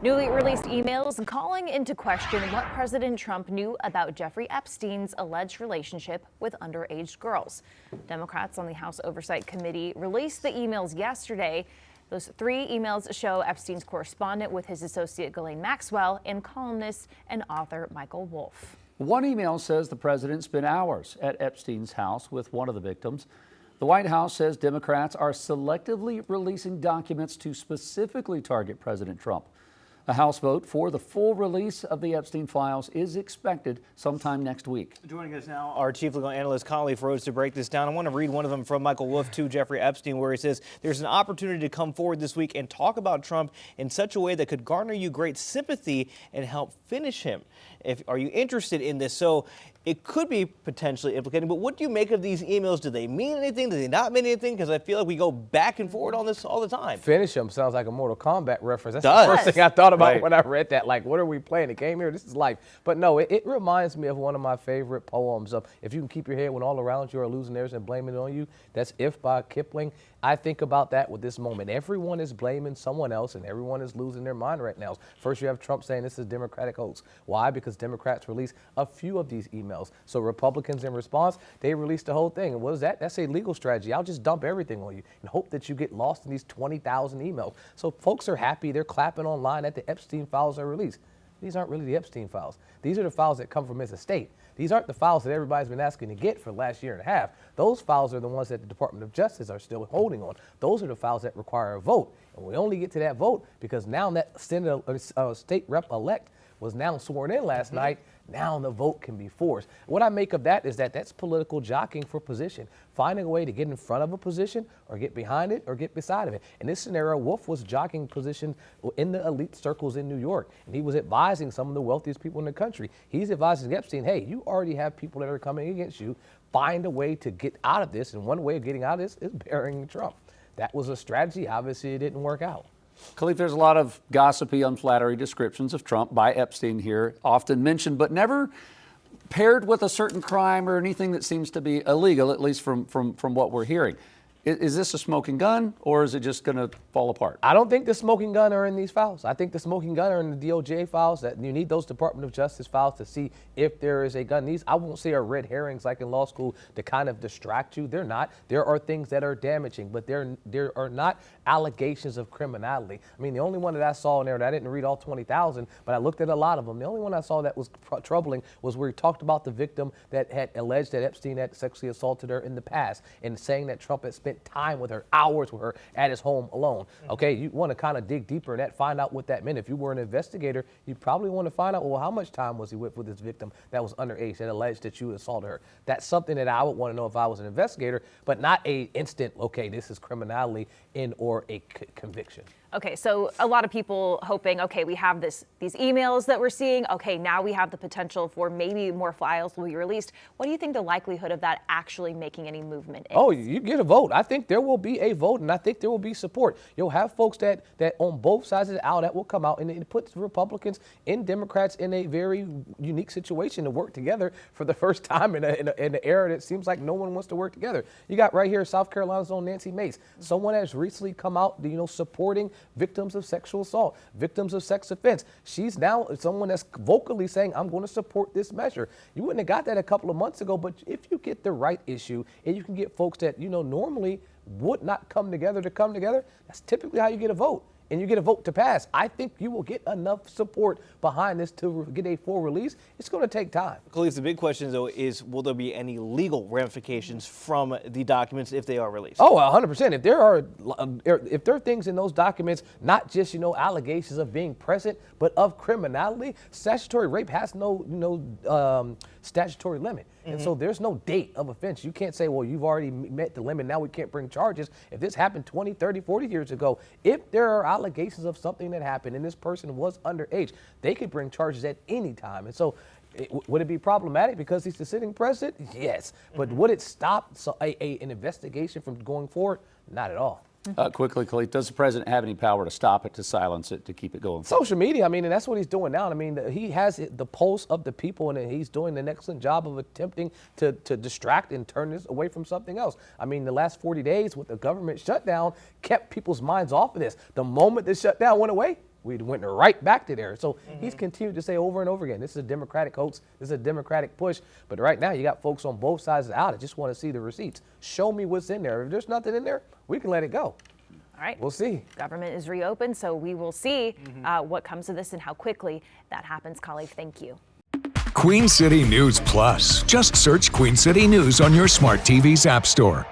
Newly released emails calling into question what President Trump knew about Jeffrey Epstein's alleged relationship with underage girls. Democrats on the House Oversight Committee released the emails yesterday. Those three emails show Epstein's correspondence with his associate Ghislaine Maxwell and columnist and author Michael Wolff. One email says the president spent hours at Epstein's house with one of the victims. The White House says Democrats are selectively releasing documents to specifically target President Trump. A House vote for the full release of the Epstein files is expected sometime next week. Joining us now, our chief legal analyst, Conley Froze, to break this down. I want to read one of them from Michael Wolff to Jeffrey Epstein, where he says there's an opportunity to come forward this week and talk about Trump in such a way that could garner you great sympathy and help finish him. Are you interested in this? So it could be potentially implicating, but what do you make of these emails? Do they mean anything? Do they not mean anything? Because I feel like we go back and forward on this all the time. Finish him sounds like a Mortal Kombat reference. That's the first thing I thought about when I read that. Like, what are we playing? It came here. This is life. But no, it reminds me of one of my favorite poems of "If you can keep your head when all around you are losing theirs and blaming it on you." That's "If" by Kipling. I think about that with this moment. Everyone is blaming someone else, and everyone is losing their mind right now. First, you have Trump saying this is a Democratic hoax. Why? Because Democrats released a few of these emails. So Republicans, in response, they released the whole thing. And what is that? That's a legal strategy. I'll just dump everything on you and hope that you get lost in these 20,000 emails. So folks are happy. They're clapping online that the Epstein files are released. These aren't really the Epstein files. These are the files that come from his estate. These aren't the files that everybody's been asking to get for the last year and a half. Those files are the ones that the Department of Justice are still holding on. Those are the files that require a vote. And we only get to that vote because now that state rep-elect was now sworn in last night. Now the vote can be forced. What I make of that is that that's political jockeying for position, finding a way to get in front of a position or get behind it or get beside of it. In this scenario, Wolff was jockeying position in the elite circles in New York, and he was advising some of the wealthiest people in the country. He's advising Epstein, hey, you already have people that are coming against you. Find a way to get out of this, and one way of getting out of this is burying Trump. That was a strategy. Obviously, it didn't work out. Khalif, there's a lot of gossipy, unflattering descriptions of Trump by Epstein here, often mentioned, but never paired with a certain crime or anything that seems to be illegal, at least from what we're hearing. Is this a smoking gun, or is it just going to fall apart? I don't think the smoking gun are in these files. I think the smoking gun are in the DOJ files. That you need those Department of Justice files to see if there is a gun. These, I won't say are red herrings like in law school to kind of distract you. They're not. There are things that are damaging, but there are not allegations of criminality. I mean, the only one that I saw in there, and I didn't read all 20,000, but I looked at a lot of them. The only one I saw that was troubling was where he talked about the victim that had alleged that Epstein had sexually assaulted her in the past, and saying that Trump had spent time with her, hours with her at his home alone. Okay, you want to kind of dig deeper in that, find out what that meant. If you were an investigator, you probably want to find out, well, how much time was he with this victim that was underage, that alleged that you assaulted her? That's something that I would want to know if I was an investigator, but not a instant, okay, this is criminality in or a conviction. Okay, so a lot of people hoping, okay, we have these emails that we're seeing. Okay, now we have the potential for maybe more files will be released. What do you think the likelihood of that actually making any movement is? Oh, you get a vote. I think there will be a vote, and I think there will be support. You'll have folks that on both sides of the aisle that will come out, and it puts Republicans and Democrats in a very unique situation to work together for the first time in an era that seems like no one wants to work together. You got right here South Carolina's own Nancy Mace, someone that's recently come out, supporting victims of sexual assault, victims of sex offense. She's now someone that's vocally saying, I'm going to support this measure. You wouldn't have got that a couple of months ago, but if you get the right issue and you can get folks that, normally would not come together, that's typically how you get a vote. And you get a vote to pass. I think you will get enough support behind this to get a full release. It's going to take time. Khalif, the big question, though, is will there be any legal ramifications from the documents if they are released? Oh, 100%. If there are things in those documents, not just, allegations of being present, but of criminality, statutory rape has no statutory limit. And so there's no date of offense. You can't say, well, you've already met the limit, now we can't bring charges. If this happened 20, 30, 40 years ago, if there are allegations of something that happened and this person was underage, they could bring charges at any time. And so would it be problematic because he's the sitting president? Yes. But would it stop an investigation from going forward? Not at all. Quickly, Khalif, does the president have any power to stop it, to silence it, to keep it going? Social media, and that's what he's doing now. He has the pulse of the people, and he's doing an excellent job of attempting to distract and turn this away from something else. The last 40 days with the government shutdown kept people's minds off of this. The moment the shutdown went away, we went right back to there. So he's continued to say over and over again, this is a Democratic hoax, this is a Democratic push. But right now, you got folks on both sides of the aisle that just want to see the receipts. Show me what's in there. If there's nothing in there, we can let it go. All right. We'll see. Government is reopened, so we will see what comes of this and how quickly that happens. Kalev, thank you. Queen City News Plus. Just search Queen City News on your smart TV's app store.